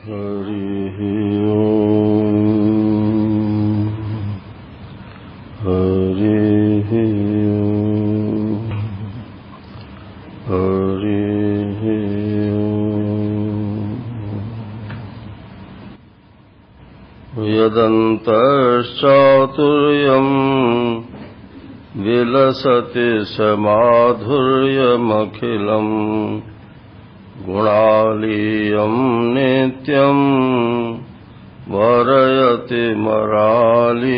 हरि ओम हरि ओम हरि ओम। यदन्तश्चातुर्यम् विलसति समाधुर्यमखिलम् गुणालीयं नित्यं वरयति मरालीवदयितम्।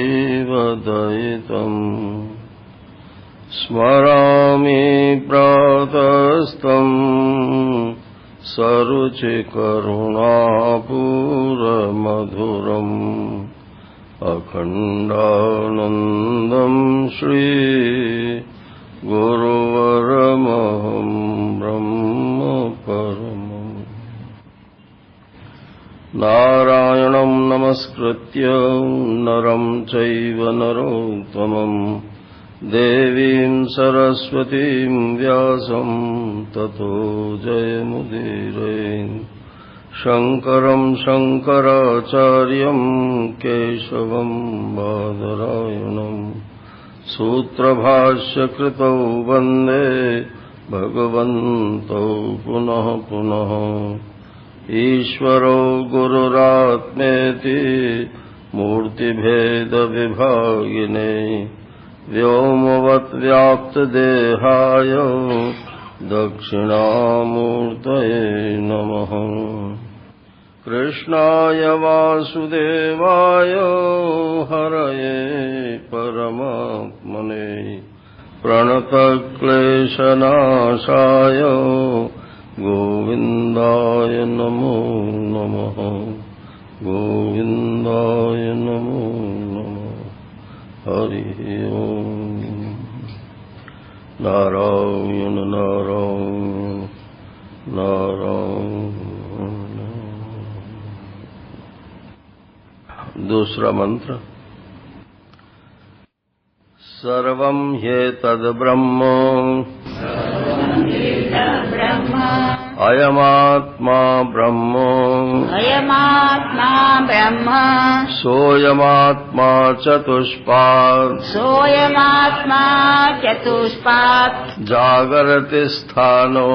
स्मरामि प्रातस्तम् सरुचिकरुणापूरमधुरम् अखण्डानन्दं श्री गुरुवरमहं ब्रह्म परमम्। नारायणं नमस्कृत्य नरं चैव नरोत्तमं देवीं सरस्वतीं व्यासं ततो जयमुदीरये। शङ्करं शङ्कराचार्यं केशवं बादरायणं सूत्रभाष्यकृतौ वन्दे भगवन्तौ पुनः पुनः। ईश्वरो गुरुरात्मेति मूर्तिभेदविभागिने व्योमवद्व्याप्तदेहाय दक्षिणामूर्तये नमः। कृष्णाय वासुदेवाय हरये परमात्मने प्रणतक्लेशनाशाय गोविन्दाय नमो नमः। गोविन्दाय नमो नमः। हरि ओम। नारायण नारायण नारायण। दूसरा मंत्र। सर्वं ह्येतद् ब्रह्म अयमात्मा ब्रह्म अयमात्मा ब्रह्म सोऽयमात्मा चतुष्पात् सोऽयमात्मा चतुष्पात् जागरति स्थानो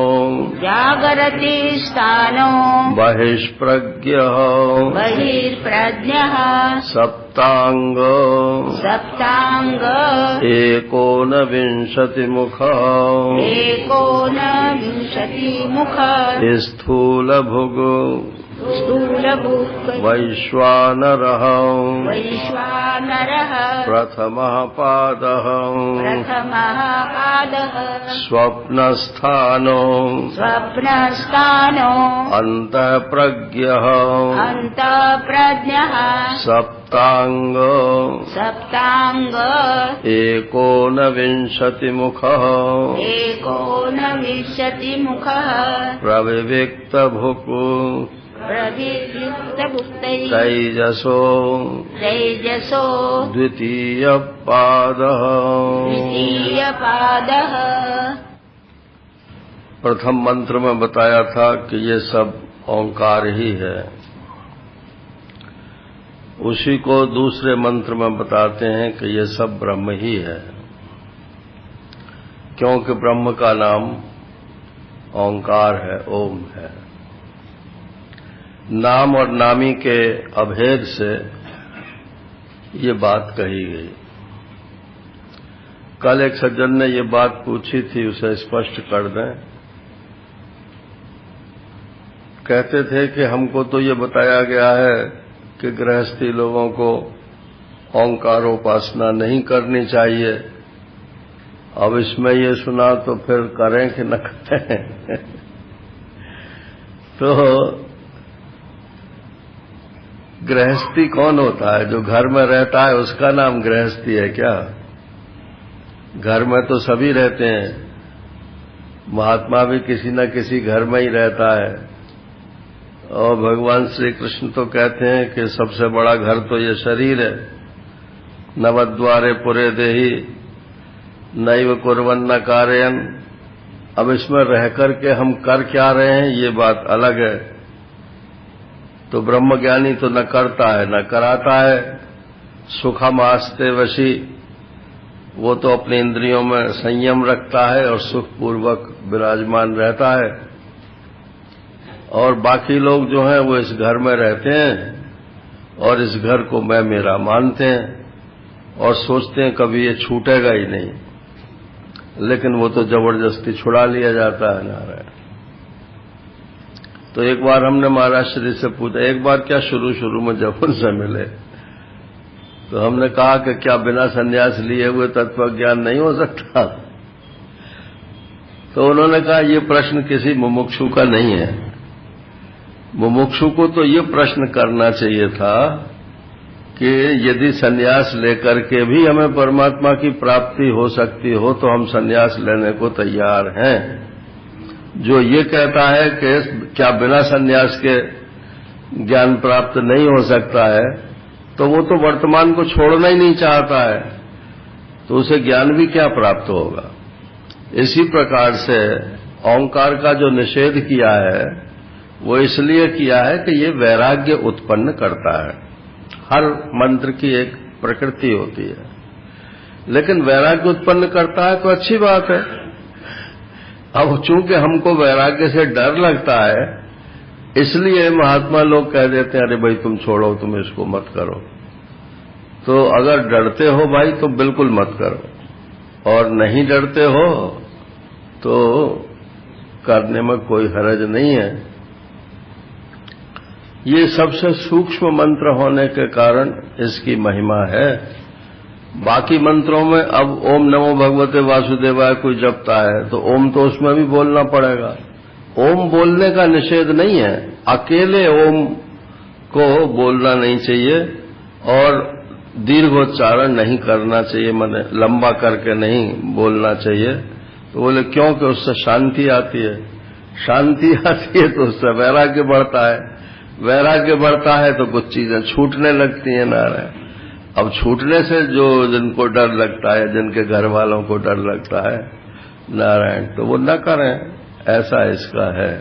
बहिष्प्रज्ञः बहिर्प्रज्ञः सप्तांग एकोनविंशतिमुखः स्थूलभुग् वैश्वानरः प्रथमः पादः स्वप्नस्थानो अन्तःप्रज्ञः सप्तांग एकोनविंशतिमुखः प्रविविक्तभुक् तैजसो द्वितीयपादः। प्रथम मंत्र में बताया था कि ये सब ओंकार ही है। उसी को दूसरे मंत्र में बताते हैं कि ये सब ब्रह्म ही है, क्योंकि ब्रह्म का नाम ओंकार है, ओम है। नाम और नामी के अभेद से ये बात कही गई। कल एक सज्जन ने ये बात पूछी थी, उसे स्पष्ट कर दें। कहते थे कि हमको तो ये बताया गया है कि गृहस्थी लोगों को ओंकारोपासना नहीं करनी चाहिए। अब इसमें ये सुना तो फिर करें कि न करें। तो गृहस्थी कौन होता है? जो घर में रहता है उसका नाम गृहस्थी है क्या? घर में तो सभी रहते हैं। महात्मा भी किसी न किसी घर में ही रहता है। और भगवान श्री कृष्ण तो कहते हैं कि सबसे बड़ा घर तो ये शरीर है। नवद्वारे पुरे देहि नैव कुर्वन्न कारयन्। अब इसमें रह कर के हम कर क्या रहे हैं ये बात अलग है। तो ब्रह्मज्ञानी तो न करता है न कराता है। सुखमास्ते वशी, वो तो अपने इंद्रियों में संयम रखता है और सुखपूर्वक विराजमान रहता है। और बाकी लोग जो हैं वो इस घर में रहते हैं और इस घर को मैं मेरा मानते हैं और सोचते हैं कभी ये छूटेगा ही नहीं, लेकिन वो तो जबरदस्ती छुड़ा लिया जाता है। नारायण। तो एक बार हमने महाराज श्री से पूछा, एक बार क्या शुरू में जब उनसे मिले तो हमने कहा कि क्या बिना संन्यास लिए हुए तत्व ज्ञान नहीं हो सकता? तो उन्होंने कहा ये प्रश्न किसी मुमुक्षु का नहीं है। मुमुक्षु को तो ये प्रश्न करना चाहिए था कि यदि संन्यास लेकर के भी हमें परमात्मा की प्राप्ति हो सकती हो तो हम संन्यास लेने को तैयार हैं। जो ये कहता है कि क्या बिना संन्यास के ज्ञान प्राप्त नहीं हो सकता है, तो वो तो वर्तमान को छोड़ना ही नहीं चाहता है, तो उसे ज्ञान भी क्या प्राप्त होगा। इसी प्रकार से ओंकार का जो निषेध किया है वो इसलिए किया है कि ये वैराग्य उत्पन्न करता है। हर मंत्र की एक प्रकृति होती है, लेकिन वैराग्य उत्पन्न करता है तो अच्छी बात है। अब चूंकि हमको वैराग्य से डर लगता है, इसलिए महात्मा लोग कह देते हैं अरे भाई तुम छोड़ो, तुम इसको मत करो। तो अगर डरते हो भाई तो बिल्कुल मत करो, और नहीं डरते हो तो करने में कोई हर्ज नहीं है। ये सबसे सूक्ष्म मंत्र होने के कारण इसकी महिमा है। बाकी मंत्रों में अब ओम नमो भगवते वासुदेवाय कोई जपता है तो ओम तो उसमें भी बोलना पड़ेगा। ओम बोलने का निषेध नहीं है, अकेले ओम को बोलना नहीं चाहिए और दीर्घोच्चारण नहीं करना चाहिए, माने लंबा करके नहीं बोलना चाहिए। तो बोले क्योंकि उससे शांति आती है, शांति आती है तो उससे वैराग्य बढ़ता है, वैराग्य बढ़ता है तो कुछ चीजें छूटने लगती हैं। नारायण। अब छूटने से जो जिनको डर लगता है, जिनके घर वालों को डर लगता है नारायण, तो वो न करें, ऐसा इसका है।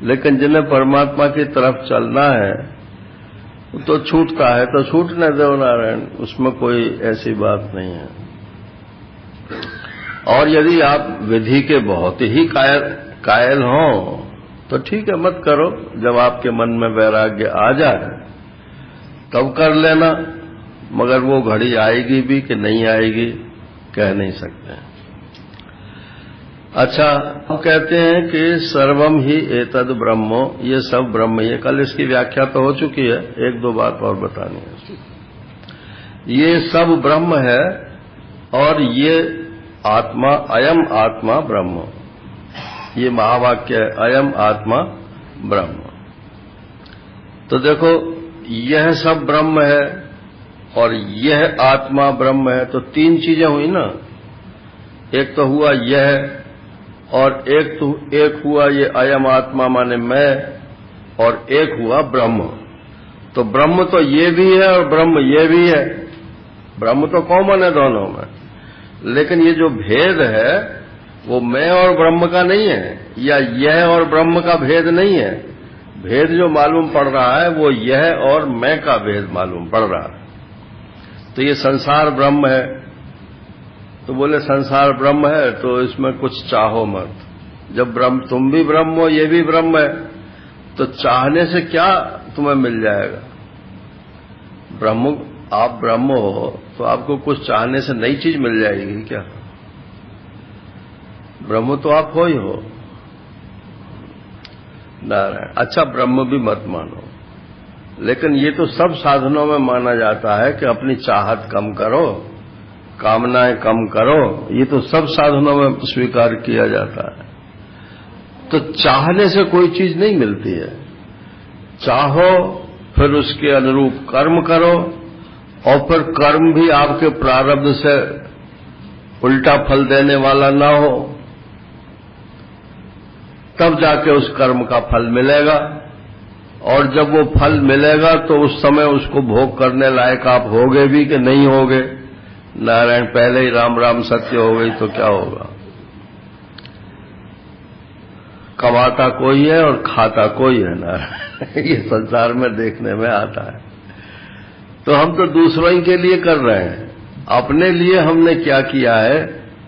लेकिन जिन्हें परमात्मा की तरफ चलना है तो छूटता है तो छूटने दो नारायण, उसमें कोई ऐसी बात नहीं है। और यदि आप विधि के बहुत ही कायल हों तो ठीक है, मत करो। जब आपके मन में वैराग्य आ जाए तब कर लेना, मगर वो घड़ी आएगी भी कि नहीं आएगी कह नहीं सकते। अच्छा, हम कहते हैं कि सर्वम ही एतद ब्रह्मो, ये सब ब्रह्म ही है। कल इसकी व्याख्या तो हो चुकी है, एक दो बात और बतानी है। ये सब ब्रह्म है और ये आत्मा, अयम आत्मा ब्रह्म, ये महावाक्य है, अयम आत्मा ब्रह्म। तो देखो, यह सब ब्रह्म है और यह आत्मा ब्रह्म है, तो तीन चीजें हुई ना। एक तो हुआ यह, और एक हुआ ये अयम आत्मा माने मैं, और एक हुआ ब्रह्म। तो ब्रह्म तो ये भी है और ब्रह्म ये भी है। ब्रह्म तो कॉमन है दोनों में, लेकिन ये जो भेद है वो मैं और ब्रह्म का नहीं है, या यह और ब्रह्म का भेद नहीं है। भेद जो मालूम पड़ रहा है वो यह और मैं का भेद मालूम पड़ रहा है। तो ये संसार ब्रह्म है, तो बोले संसार ब्रह्म है तो इसमें कुछ चाहो मत। जब ब्रह्म, तुम भी ब्रह्म हो, ये भी ब्रह्म है, तो चाहने से क्या तुम्हें मिल जाएगा? ब्रह्म, आप ब्रह्म हो तो आपको कुछ चाहने से नई चीज मिल जाएगी क्या? ब्रह्म तो आप हो ही हो नारायण। अच्छा, ब्रह्म भी मत मानो, लेकिन ये तो सब साधनों में माना जाता है कि अपनी चाहत कम करो, कामनाएं कम करो, ये तो सब साधनों में स्वीकार किया जाता है। तो चाहने से कोई चीज नहीं मिलती है। चाहो, फिर उसके अनुरूप कर्म करो, और फिर कर्म भी आपके प्रारब्ध से उल्टा फल देने वाला ना हो, तब जाके उस कर्म का फल मिलेगा। और जब वो फल मिलेगा तो उस समय उसको भोग करने लायक आप होगे भी कि नहीं होगे। नारायण, पहले ही राम राम सत्य हो गई तो क्या होगा? कमाता कोई है और खाता कोई है ना। ये संसार में देखने में आता है। तो हम तो दूसरों ही के लिए कर रहे हैं, अपने लिए हमने क्या किया है।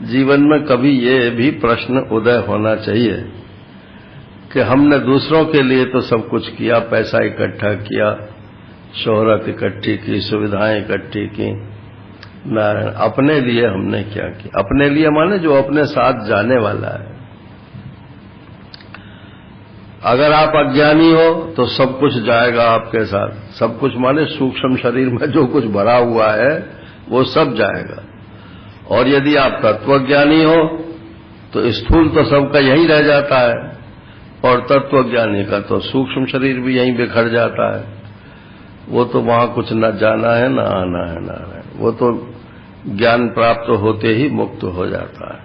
जीवन में कभी ये भी प्रश्न उदय होना चाहिए कि हमने दूसरों के लिए तो सब कुछ किया, पैसा इकट्ठा किया, शोहरत इकट्ठी की, सुविधाएं इकट्ठी की, नारायण अपने लिए हमने क्या किया। अपने लिए माने जो अपने साथ जाने वाला है। अगर आप अज्ञानी हो तो सब कुछ जाएगा आपके साथ। सब कुछ माने सूक्ष्म शरीर में जो कुछ भरा हुआ है वो सब जाएगा। और यदि आप तत्वज्ञानी हो तो स्थूल तो सबका यहीं रह जाता है, और तत्वज्ञानी का तो सूक्ष्म शरीर भी यहीं बिखर जाता है। वो तो वहां कुछ न जाना है न आना है नारायण। वो तो ज्ञान प्राप्त होते ही मुक्त हो जाता है।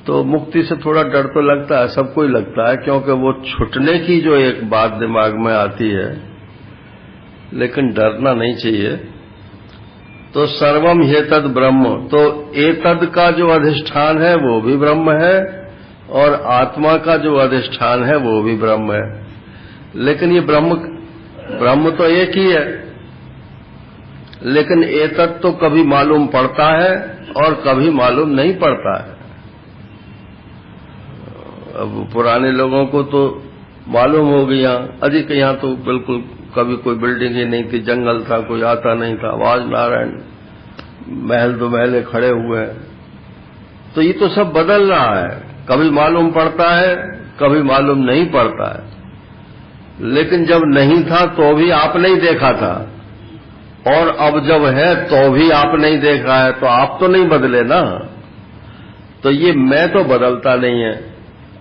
तो मुक्ति से थोड़ा डर तो लगता है, सबको ही लगता है, क्योंकि वो छुटने की जो एक बात दिमाग में आती है, लेकिन डरना नहीं चाहिए। तो सर्वम ह्येतद् ब्रह्म, तो एतद् का जो अधिष्ठान है वो भी ब्रह्म है, और आत्मा का जो अधिष्ठान है वो भी ब्रह्म है। लेकिन ये ब्रह्म तो एक ही है, लेकिन एतद् तो कभी मालूम पड़ता है और कभी मालूम नहीं पड़ता है। अब पुराने लोगों को तो मालूम हो गया, अधिक यहाँ तो बिल्कुल कभी कोई बिल्डिंग ही नहीं थी, जंगल था, कोई आता नहीं था, आवाज नारायण, महल तो महले खड़े हुए हैं। तो ये तो सब बदल रहा है, कभी मालूम पड़ता है, कभी मालूम नहीं पड़ता है। लेकिन जब नहीं था तो भी आपने ही देखा था, और अब जब है तो भी आपने ही देखा है, तो आप तो नहीं बदले ना। तो ये मैं तो बदलता नहीं है,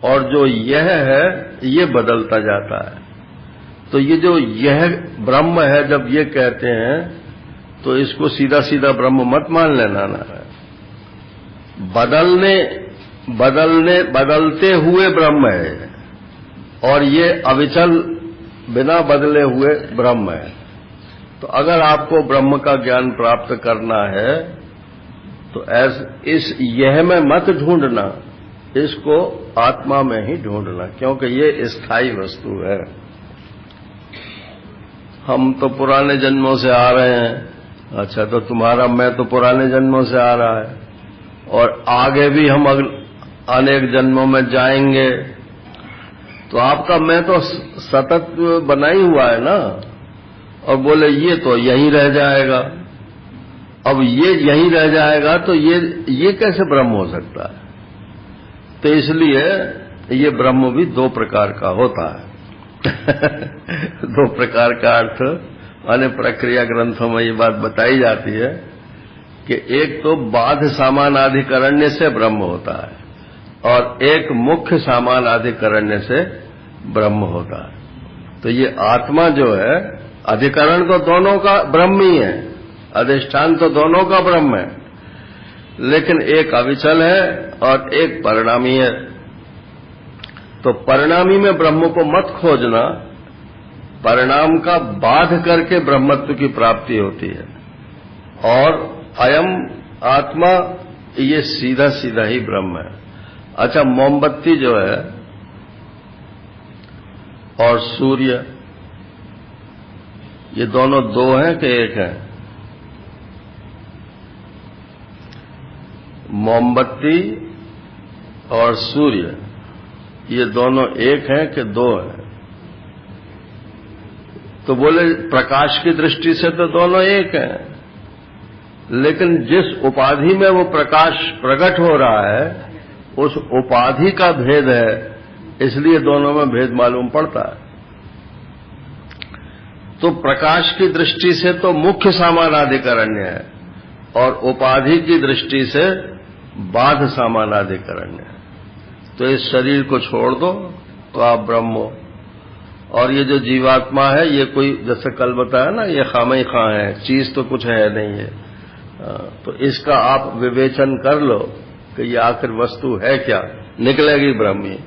और जो यह है ये बदलता जाता है। तो ये जो यह ब्रह्म है, जब ये कहते हैं तो इसको सीधा सीधा ब्रह्म मत मान लेना ना। बदलते हुए ब्रह्म है, और ये अविचल बिना बदले हुए ब्रह्म है। तो अगर आपको ब्रह्म का ज्ञान प्राप्त करना है तो इस यह में मत ढूंढना, इसको आत्मा में ही ढूंढना, क्योंकि ये स्थायी वस्तु है। हम तो पुराने जन्मों से आ रहे हैं। अच्छा, तो तुम्हारा मैं तो पुराने जन्मों से आ रहा है, और आगे भी हम अनेक जन्मों में जाएंगे। तो आपका मैं तो सतत बना ही हुआ है ना। और बोले ये तो यहीं रह जाएगा। अब ये यहीं रह जाएगा तो ये कैसे ब्रह्म हो सकता है। तो इसलिए ये ब्रह्म भी दो प्रकार का होता है। दो प्रकार का अर्थ माने प्रक्रिया ग्रंथों में ये बात बताई जाती है कि एक तो बाध सामानाधिकरण्य से ब्रह्म होता है, और एक मुख्य सामानाधिकरण्य से ब्रह्म होता है। तो ये आत्मा जो है, अधिकरण तो दोनों का ब्रह्म ही है, अधिष्ठान तो दोनों का ब्रह्म है, लेकिन एक अविचल है और एक परिणामी है। तो परिणामी में ब्रह्म को मत खोजना, परिणाम का बाध करके ब्रह्मत्व की प्राप्ति होती है। और अयम आत्मा ये सीधा सीधा ही ब्रह्म है। अच्छा, मोमबत्ती जो है और सूर्य, ये दोनों दो हैं कि एक है? मोमबत्ती और सूर्य ये दोनों एक हैं कि दो हैं? तो बोले प्रकाश की दृष्टि से तो दोनों एक हैं, लेकिन जिस उपाधि में वो प्रकाश प्रकट हो रहा है उस उपाधि का भेद है, इसलिए दोनों में भेद मालूम पड़ता है। तो प्रकाश की दृष्टि से तो मुख्य सामानाधिकरण्य है, और उपाधि की दृष्टि से बाध सामानाधिकरण्य है। तो इस शरीर को छोड़ दो तो आप ब्रह्म हो। और ये जो जीवात्मा है ये कोई, जैसे कल बताया ना, ये खामे खां है, चीज तो कुछ है नहीं है। तो इसका आप विवेचन कर लो कि ये आखिर वस्तु है क्या, निकलेगी ब्रह्म ही।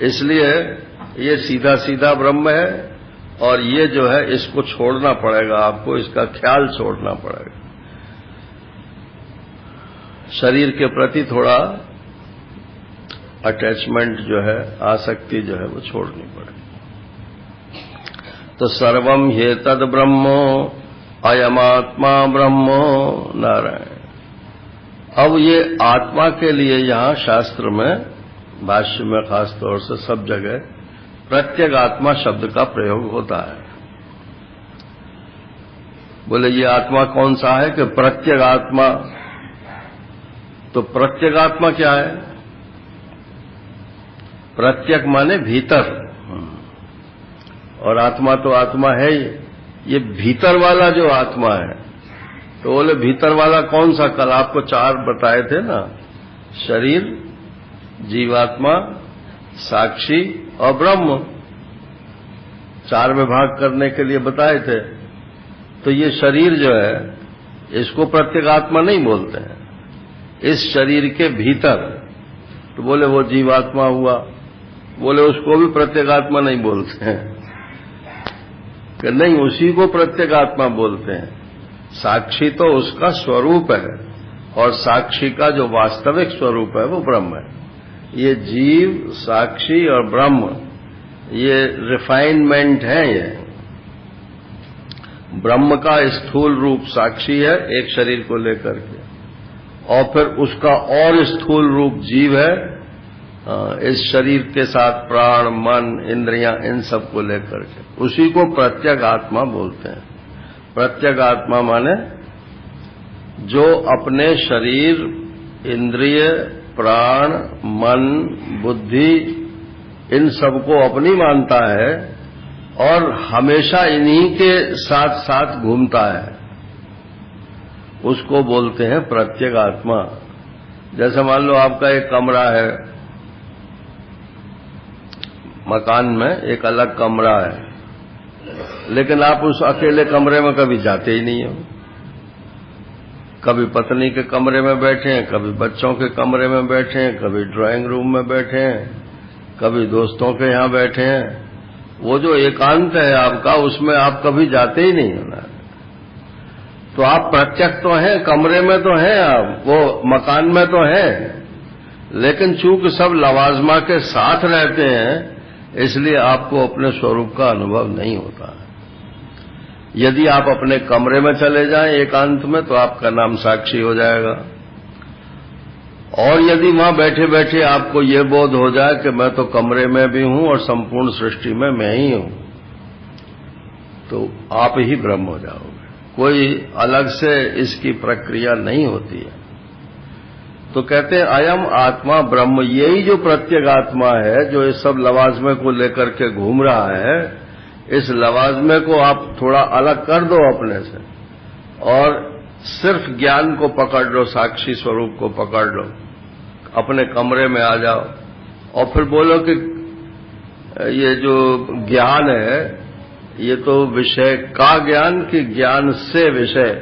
इसलिए ये सीधा सीधा ब्रह्म है, और ये जो है इसको छोड़ना पड़ेगा आपको, इसका ख्याल छोड़ना पड़ेगा। शरीर के प्रति थोड़ा अटैचमेंट जो है, आसक्ति जो है वो छोड़नी पड़ेगी। तो सर्वम ह्येतद् ब्रह्मो अयमात्मा ब्रह्मो नारायण। अब ये आत्मा के लिए यहां शास्त्र में, भाष्य में खास तौर से सब जगह प्रत्यगात्मा शब्द का प्रयोग होता है। बोले ये आत्मा कौन सा है कि प्रत्यगात्मा। तो प्रत्यगात्मा क्या है? प्रत्यक माने भीतर, और आत्मा तो आत्मा है ही। ये भीतर वाला जो आत्मा है, तो बोले भीतर वाला कौन सा? कल आपको 4 बताए थे ना, शरीर, जीवात्मा, साक्षी और ब्रह्म। 4 में भाग करने के लिए बताए थे। तो ये शरीर जो है, इसको प्रत्यगात्मा नहीं बोलते हैं। इस शरीर के भीतर, तो बोले वो जीवात्मा हुआ। बोले उसको भी प्रत्यगात्मा नहीं बोलते हैं कि नहीं, उसी को प्रत्यगात्मा बोलते हैं। साक्षी तो उसका स्वरूप है, और साक्षी का जो वास्तविक स्वरूप है वो ब्रह्म है। ये जीव, साक्षी और ब्रह्म, ये रिफाइनमेंट है। ये ब्रह्म का स्थूल रूप साक्षी है एक शरीर को लेकर के, और फिर उसका और स्थूल रूप जीव है इस शरीर के साथ प्राण, मन, इंद्रियां, इन सब को लेकर के। उसी को प्रत्यगात्मा बोलते हैं। प्रत्यगात्मा माने जो अपने शरीर, इंद्रिय, प्राण, मन, बुद्धि, इन सबको अपनी मानता है और हमेशा इन्हीं के साथ साथ घूमता है, उसको बोलते हैं प्रत्यगात्मा। जैसे मान लो आपका एक कमरा है, मकान में एक अलग कमरा है, लेकिन आप उस अकेले कमरे में कभी जाते ही नहीं हो। कभी पत्नी के कमरे में बैठे हैं, कभी बच्चों के कमरे में बैठे हैं, कभी ड्राइंग रूम में बैठे हैं, कभी दोस्तों के यहां बैठे हैं। वो जो एकांत है आपका, उसमें आप कभी जाते ही नहीं हो ना। तो आप प्रत्यक्ष तो हैं, कमरे में तो हैं आप, वो मकान में तो हैं, लेकिन चूंकि सब लवाजमा के साथ रहते हैं, इसलिए आपको अपने स्वरूप का अनुभव नहीं होता है। यदि आप अपने कमरे में चले जाएं एकांत में, तो आपका नाम साक्षी हो जाएगा। और यदि वहां बैठे बैठे आपको ये बोध हो जाए कि मैं तो कमरे में भी हूं और संपूर्ण सृष्टि में मैं ही हूं, तो आप ही ब्रह्म हो जाओगे। कोई अलग से इसकी प्रक्रिया नहीं होती है। तो कहते हैं अयम आत्मा ब्रह्म, यही जो प्रत्यगात्मा है, जो इस सब लवाजमे को लेकर के घूम रहा है, इस लवाजमे को आप थोड़ा अलग कर दो अपने से, और सिर्फ ज्ञान को पकड़ लो, साक्षी स्वरूप को पकड़ लो, अपने कमरे में आ जाओ, और फिर बोलो कि ये जो ज्ञान है, ये तो विषय का ज्ञान कि ज्ञान से विषय।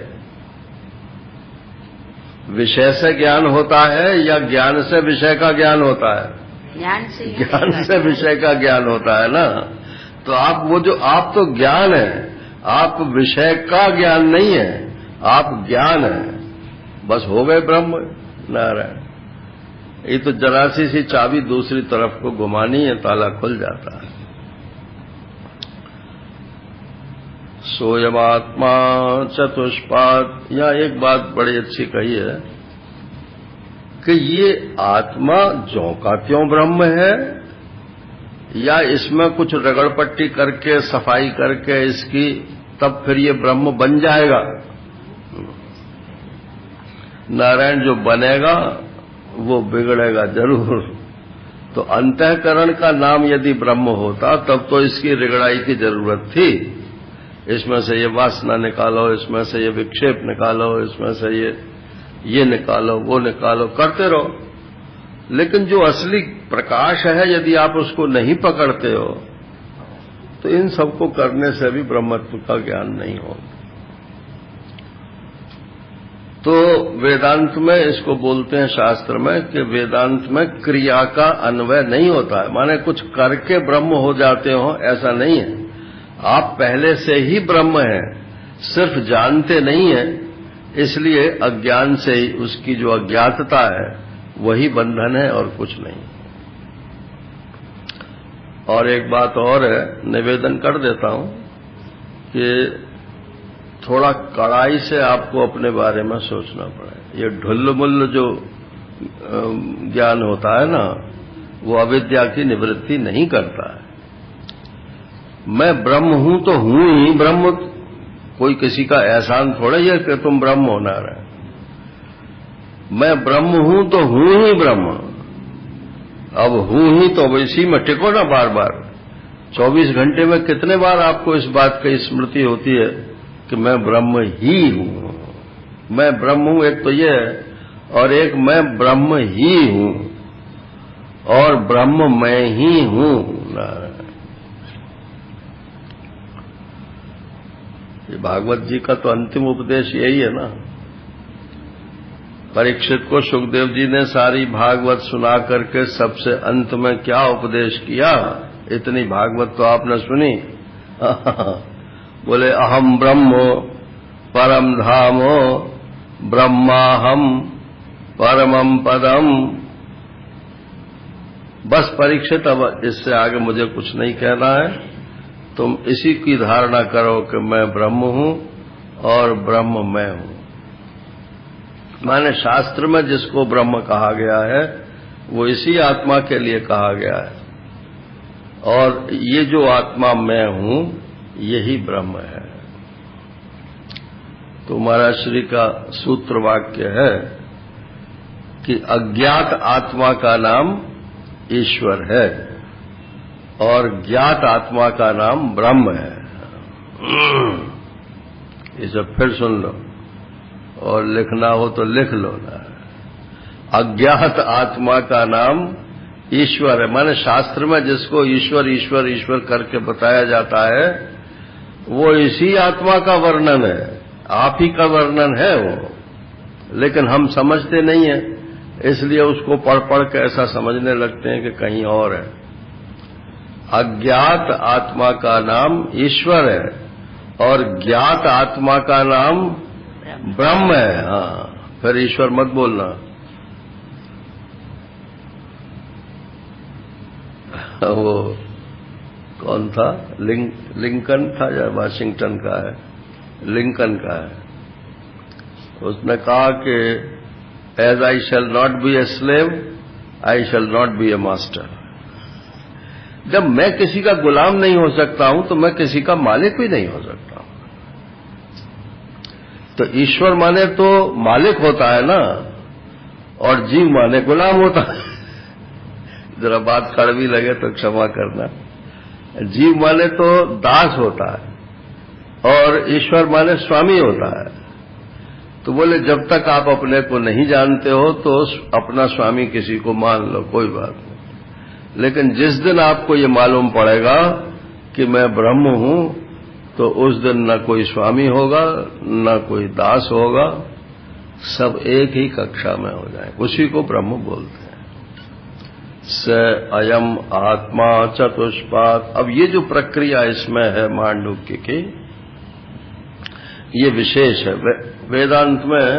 विषय से ज्ञान होता है या ज्ञान से विषय का ज्ञान होता है? ज्ञान से विषय का ज्ञान होता है ना। तो आप वो जो, आप तो ज्ञान है, आप विषय का ज्ञान नहीं है, आप ज्ञान है, बस हो गए ब्रह्म नारायण। ये तो जरा सी चाबी दूसरी तरफ को घुमानी है, ताला खुल जाता है। सोयमात्मा चतुष्पाद। यहां एक बात बड़ी अच्छी कही है कि ये आत्मा ज्यों का त्यों ब्रह्म है, या इसमें कुछ रगड़पट्टी करके, सफाई करके इसकी, तब फिर ये ब्रह्म बन जाएगा। नारायण जो बनेगा वो बिगड़ेगा जरूर। तो अंतःकरण का नाम यदि ब्रह्म होता, तब तो इसकी रिगड़ाई की जरूरत थी। इसमें से ये वासना निकालो, इसमें से ये विक्षेप निकालो, इसमें से ये निकालो, वो निकालो, करते रहो। लेकिन जो असली प्रकाश है, यदि आप उसको नहीं पकड़ते हो, तो इन सबको करने से भी ब्रह्मत्व का ज्ञान नहीं होगा। तो वेदांत में इसको बोलते हैं शास्त्र में कि वेदांत में क्रिया का अन्वय नहीं होता है, माने कुछ करके ब्रह्म हो जाते हो, ऐसा नहीं है। आप पहले से ही ब्रह्म हैं, सिर्फ जानते नहीं हैं, इसलिए अज्ञान से ही उसकी जो अज्ञातता है वही बंधन है और कुछ नहीं। और एक बात और है, निवेदन कर देता हूं कि थोड़ा कड़ाई से आपको अपने बारे में सोचना पड़े। ये ढुल्ल-मुल्ल जो ज्ञान होता है ना, वो अविद्या की निवृत्ति नहीं करता है। मैं ब्रह्म हूं तो हूं ही ब्रह्म, कोई किसी का एहसान थोड़ा ही है कि तुम ब्रह्म होना रहे। मैं ब्रह्म हूं तो हूं ही ब्रह्म। अब हूं ही तो अब इसी में टिको ना बार बार। 24 घंटे में कितने बार आपको इस बात की स्मृति होती है कि मैं ब्रह्म ही हूं, मैं ब्रह्म हूं। एक तो ये है, और एक मैं ब्रह्म ही हूं, और ब्रह्म मैं ही हूं। ये भागवत जी का तो अंतिम उपदेश यही है ना। परीक्षित को सुखदेव जी ने सारी भागवत सुना करके सबसे अंत में क्या उपदेश किया, इतनी भागवत तो आपने सुनी। बोले अहम ब्रह्मो परम धामो ब्रह्माहम परमम पदम। बस परीक्षित, अब इससे आगे मुझे कुछ नहीं कहना है। तुम इसी की धारणा करो कि मैं ब्रह्म हूं और ब्रह्म मैं हूं। माने शास्त्र में जिसको ब्रह्म कहा गया है वो इसी आत्मा के लिए कहा गया है, और ये जो आत्मा मैं हूं यही ब्रह्म है। तो महाराज श्री का सूत्र वाक्य है कि अज्ञात आत्मा का नाम ईश्वर है और ज्ञात आत्मा का नाम ब्रह्म है। इसे फिर सुन लो और लिखना हो तो लिख लो ना। अज्ञात आत्मा का नाम ईश्वर है। माने शास्त्र में जिसको ईश्वर ईश्वर ईश्वर करके बताया जाता है वो इसी आत्मा का वर्णन है, आप ही का वर्णन है वो, लेकिन हम समझते नहीं है, इसलिए उसको पढ़ पढ़ के ऐसा समझने लगते हैं कि कहीं और है। अज्ञात आत्मा का नाम ईश्वर है और ज्ञात आत्मा का नाम ब्रह्म है। हाँ, फिर ईश्वर मत बोलना। वो कौन था, लिंकन था या वाशिंगटन का है, लिंकन का है। उसने कहा कि as I shall not be a slave I shall not be a master. जब मैं किसी का गुलाम नहीं हो सकता हूं तो मैं किसी का मालिक भी नहीं हो सकता हूं। तो ईश्वर माने तो मालिक होता है ना, और जीव माने गुलाम होता है। जरा बात कड़वी लगे तो क्षमा करना। जीव माने तो दास होता है और ईश्वर माने स्वामी होता है। तो बोले जब तक आप अपने को नहीं जानते हो तो अपना स्वामी किसी को मान लो, कोई बात नहीं, लेकिन जिस दिन आपको ये मालूम पड़ेगा कि मैं ब्रह्म हूं तो उस दिन न कोई स्वामी होगा न कोई दास होगा, सब एक ही कक्षा में हो जाए। उसी को ब्रह्म बोलते हैं। स अयम आत्मा चतुष्पाद। अब ये जो प्रक्रिया इसमें है मांडुक्य की, ये विशेष है। वेदांत में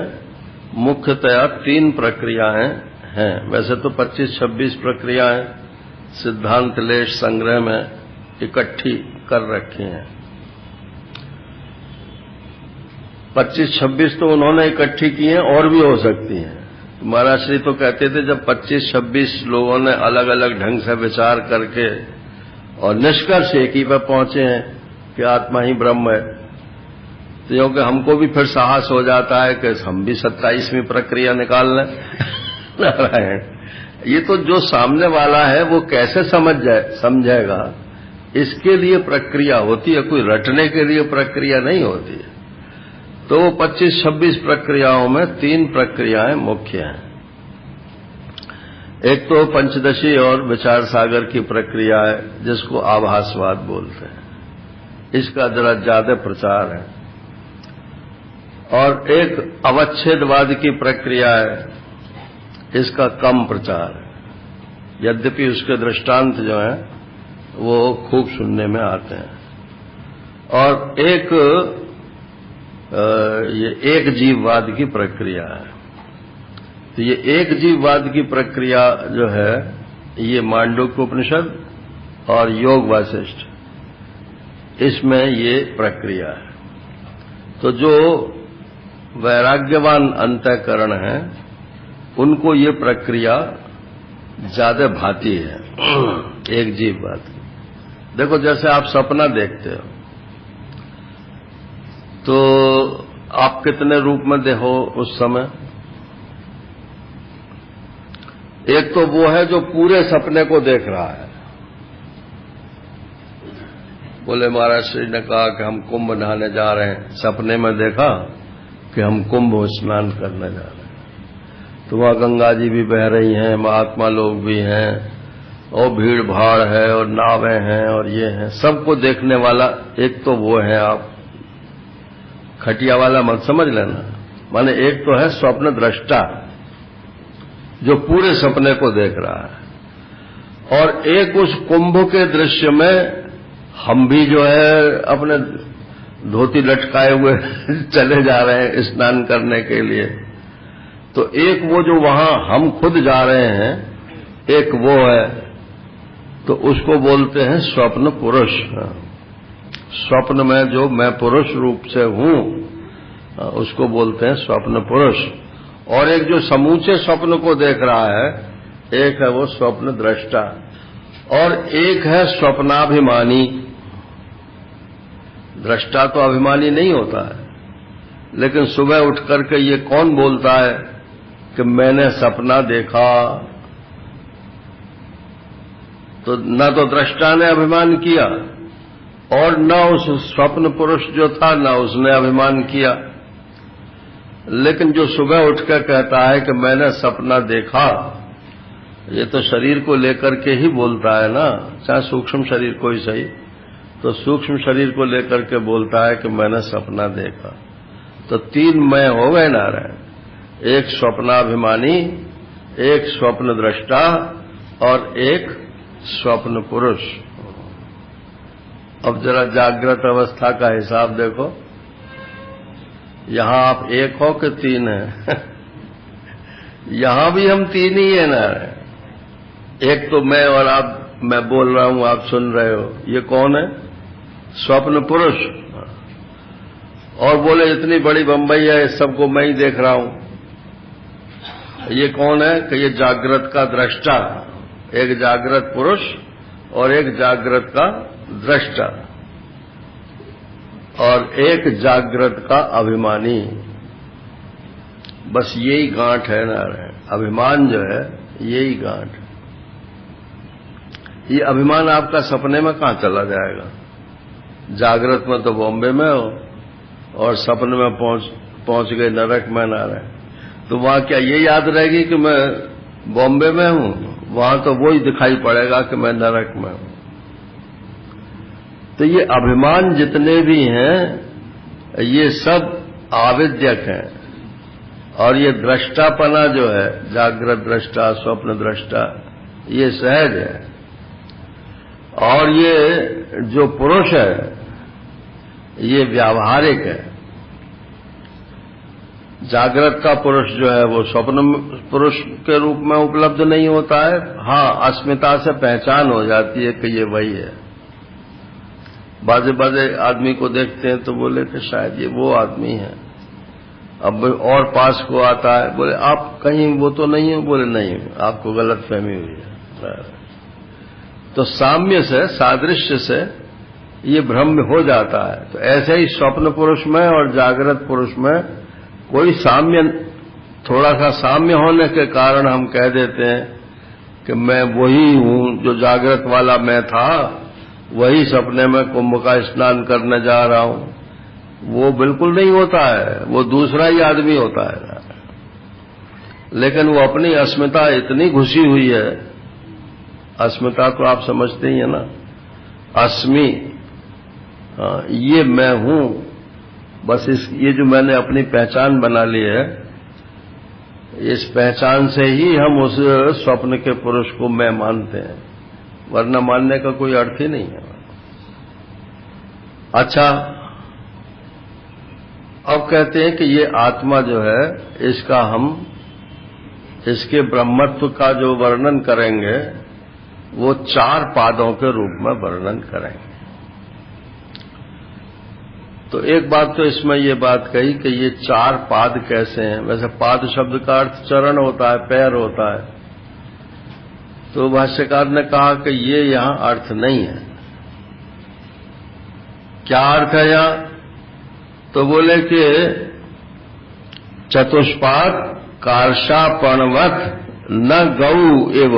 मुख्यतया 3 प्रक्रियाएं हैं। वैसे तो 25-26 प्रक्रियाएं सिद्धांत लेश संग्रह में इकट्ठी कर रखी हैं। 25-26 तो उन्होंने इकट्ठी की हैं, और भी हो सकती हैं। महाराज श्री तो कहते थे जब 25-26 लोगों ने अलग अलग ढंग से विचार करके और निष्कर्ष एक ही पर पहुंचे हैं कि आत्मा ही ब्रह्म है, तो क्योंकि हमको भी फिर साहस हो जाता है कि हम भी 27वीं प्रक्रिया निकाल लें। नारायण, ये तो जो सामने वाला है वो कैसे समझेगा, इसके लिए प्रक्रिया होती है, कोई रटने के लिए प्रक्रिया नहीं होती है। तो 25-26 प्रक्रियाओं में 3 प्रक्रियाएं मुख्य हैं। एक तो पंचदशी और विचार सागर की प्रक्रिया है जिसको आभासवाद बोलते हैं, इसका जरा ज्यादा प्रचार है। और एक अवच्छेदवाद की प्रक्रिया है, इसका कम प्रचार है, यद्यपि उसके दृष्टांत जो हैं वो खूब सुनने में आते हैं। और एक ये एक जीववाद की प्रक्रिया है। तो ये एक जीववाद की प्रक्रिया जो है ये मांडुक्य उपनिषद और योग वासिष्ठ, इसमें ये प्रक्रिया है। तो जो वैराग्यवान अंतःकरण है उनको ये प्रक्रिया ज्यादा भाती है। एक जीव बात, देखो जैसे आप सपना देखते हो तो आप कितने रूप में देखो उस समय? एक तो वो है जो पूरे सपने को देख रहा है। बोले महाराज श्री ने कहा कि हम कुंभ नहाने जा रहे हैं, सपने में देखा कि हम कुंभ स्नान करने जा रहे हैं, तो वहां गंगा जी भी बह रही हैं, महात्मा लोग भी हैं और भीड़ भाड़ है और नावें हैं और ये हैं, सबको देखने वाला एक तो वो है। आप खटिया वाला मत समझ लेना, माने एक तो है स्वप्न दृष्टा जो पूरे सपने को देख रहा है, और एक उस कुंभ के दृश्य में हम भी जो है अपने धोती लटकाए हुए चले जा रहे हैं स्नान करने के लिए। तो एक वो जो वहां हम खुद जा रहे हैं, एक वो है, तो उसको बोलते हैं स्वप्न पुरुष। स्वप्न में जो मैं पुरुष रूप से हूं उसको बोलते हैं स्वप्न पुरुष। और एक जो समूचे स्वप्न को देख रहा है, एक है वो स्वप्न दृष्टा, और एक है स्वप्नाभिमानी। दृष्टा तो अभिमानी नहीं होता है, लेकिन सुबह उठ करके ये कौन बोलता है कि मैंने सपना देखा, तो न तो दृष्टा ने अभिमान किया और न उस स्वप्न पुरुष जो था न उसने अभिमान किया। लेकिन जो सुबह उठकर कहता है कि मैंने सपना देखा, ये तो शरीर को लेकर के ही बोलता है ना, चाहे सूक्ष्म शरीर को ही सही, तो सूक्ष्म शरीर को लेकर के बोलता है कि मैंने सपना देखा। तो तीन मैं हो गए नारायण, एक स्वप्नाभिमानी, एक स्वप्न दृष्टा और एक स्वप्न पुरुष। अब जरा जागृत अवस्था का हिसाब देखो, यहां आप एक हो कि तीन है? यहां भी हम तीन ही है नारायण। एक तो मैं और आप, मैं बोल रहा हूं आप सुन रहे हो, ये कौन है? स्वप्न पुरुष। और बोले इतनी बड़ी बंबई है, इस सबको मैं ही देख रहा हूं, ये कौन है? कि ये जागृत का दृष्टा, एक जागृत पुरुष और एक जागृत का दृष्टा, और एक जागृत का अभिमानी। बस यही गांठ है नारायण, अभिमान जो है यही गांठ। ये अभिमान आपका सपने में कहां चला जाएगा? जागृत में तो बॉम्बे में हो और सपने में पहुंच गए नरक में नारायण, तो वहां क्या ये याद रहेगी कि मैं बॉम्बे में हूं? वहां तो वो ही दिखाई पड़ेगा कि मैं नरक में हूं। तो ये अभिमान जितने भी हैं ये सब आविद्यक हैं, और ये दृष्टापना जो है, जागृत दृष्टा स्वप्न दृष्टा, ये सहज है। और ये जो पुरुष है ये व्यावहारिक है। जागृत का पुरुष जो है वो स्वप्न पुरुष के रूप में उपलब्ध नहीं होता है। हाँ, अस्मिता से पहचान हो जाती है कि ये वही है। बाजे बाजे आदमी को देखते हैं तो बोले कि शायद ये वो आदमी है। अब और पास को आता है, बोले आप कहीं वो तो नहीं हो? बोले नहीं, आपको गलत फहमी हुई है। तो साम्य से, सादृश्य से ये भ्रम हो जाता है। तो ऐसे ही स्वप्न पुरुष में और जागृत पुरुष में कोई साम्य, थोड़ा सा साम्य होने के कारण हम कह देते हैं कि मैं वही हूं जो जागृत वाला मैं था, वही सपने में कुंभ का स्नान करने जा रहा हूं। वो बिल्कुल नहीं होता है, वो दूसरा ही आदमी होता है। लेकिन वो अपनी अस्मिता इतनी घुसी हुई है, अस्मिता तो आप समझते ही है ना, अस्मि, ये मैं हूं। बस ये जो मैंने अपनी पहचान बना ली है, इस पहचान से ही हम उस स्वप्न के पुरुष को मैं मानते हैं, वरना मानने का कोई अर्थ ही नहीं है। अच्छा, अब कहते हैं कि ये आत्मा जो है, इसका हम, इसके ब्रह्मत्व का जो वर्णन करेंगे वो 4 पादों के रूप में वर्णन करेंगे। तो एक बात तो इसमें ये बात कही कि ये 4 पाद कैसे हैं। वैसे पाद शब्द का अर्थ चरण होता है, पैर होता है। तो भाष्यकार ने कहा कि ये यहां अर्थ नहीं है। क्या अर्थ है यहां? तो बोले कि चतुष्पाद कार्षापणवत न गौ एव,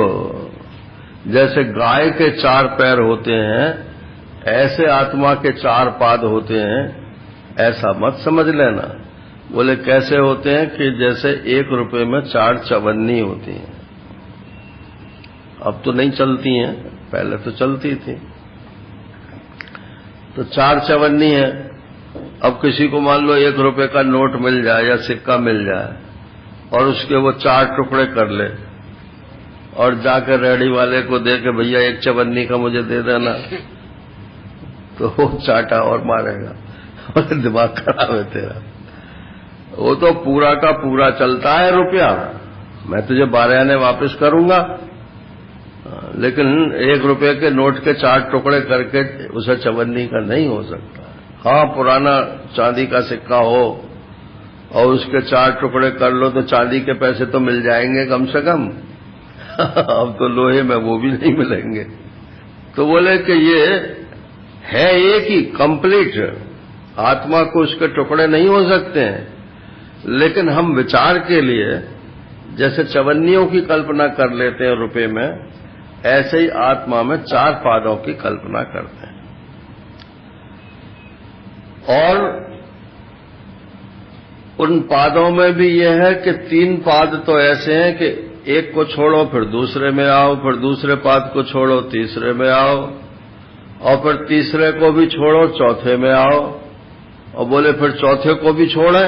जैसे गाय के 4 पैर होते हैं ऐसे आत्मा के 4 पाद होते हैं, ऐसा मत समझ लेना। बोले कैसे होते हैं कि जैसे 1 रुपए में 4 चवन्नी होती हैं। अब तो नहीं चलती हैं, पहले तो चलती थी। तो 4 चवन्नी है। अब किसी को मान लो 1 रुपए का नोट मिल जाए या सिक्का मिल जाए और उसके वो 4 टुकड़े कर ले और जाकर रेहड़ी वाले को दे के भैया 1 चवन्नी का मुझे दे देना, तो वो चाटा और मारेगा और दिमाग खराब है तेरा। वो तो पूरा का पूरा चलता है रुपया, मैं तुझे 12 आने वापस करूंगा, लेकिन 1 रुपए के नोट के 4 टुकड़े करके उसे चवन्नी का नहीं हो सकता। हाँ, पुराना चांदी का सिक्का हो और उसके 4 टुकड़े कर लो तो चांदी के पैसे तो मिल जाएंगे कम से कम। अब तो लोहे में वो भी नहीं मिलेंगे। तो बोले कि ये है एक ही कंप्लीट, आत्मा को उसके टुकड़े नहीं हो सकते हैं, लेकिन हम विचार के लिए जैसे चवन्नियों की कल्पना कर लेते हैं रुपए में, ऐसे ही आत्मा में 4 पादों की कल्पना करते हैं। और उन पादों में भी यह है कि 3 पाद तो ऐसे हैं कि एक को छोड़ो फिर दूसरे में आओ, फिर दूसरे पाद को छोड़ो तीसरे में आओ, और फिर तीसरे को भी छोड़ो चौथे में आओ, और बोले फिर चौथे को भी छोड़े।